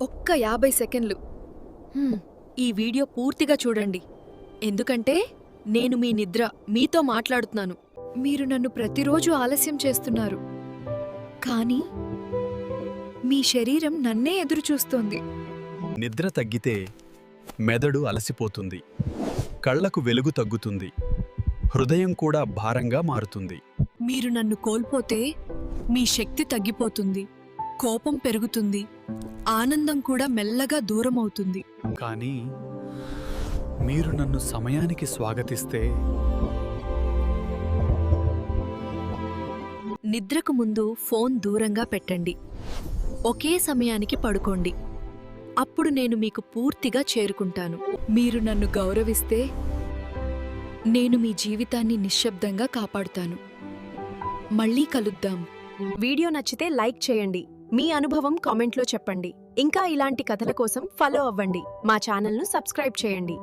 ఒక్క 50 సెకండ్లు. ఈ వీడియో పూర్తిగా చూడండి, ఎందుకంటే నేను మీ నిద్ర మీతో మాట్లాడుతున్నాను. మీరు నన్ను ప్రతిరోజు ఆలస్యం చేస్తున్నారు, కానీ మీ శరీరం నన్నే ఎదురుచూస్తోంది. నిద్ర తగ్గితే మెదడు అలసిపోతుంది, కళ్లకు వెలుగు తగ్గుతుంది, హృదయం కూడా భారంగా మారుతుంది. మీరు నన్ను కోల్పోతే మీ శక్తి తగ్గిపోతుంది, కోపం పెరుగుతుంది, ఆనందం కూడా మెల్లగా దూరమవుతుంది. కానీ మీరు నన్ను సమయానికి స్వాగతిస్తే నిద్రకు ముందు ఫోన్ దూరంగా పెట్టండి, ఒకే సమయానికి పడుకోండి. అప్పుడు నేను మీకు పూర్తిగా చేరుకుంటాను. మీరు నన్ను గౌరవిస్తే నేను మీ జీవితాన్ని నిశ్శబ్దంగా కాపాడుతాను. మళ్ళీ కలుద్దాం. వీడియో నచ్చితే లైక్ చేయండి, మీ అనుభవం కామెంట్లో చెప్పండి. ఇంకా ఇలాంటి కథల కోసం ఫాలో అవ్వండి, మా ఛానల్ను సబ్స్క్రైబ్ చేయండి.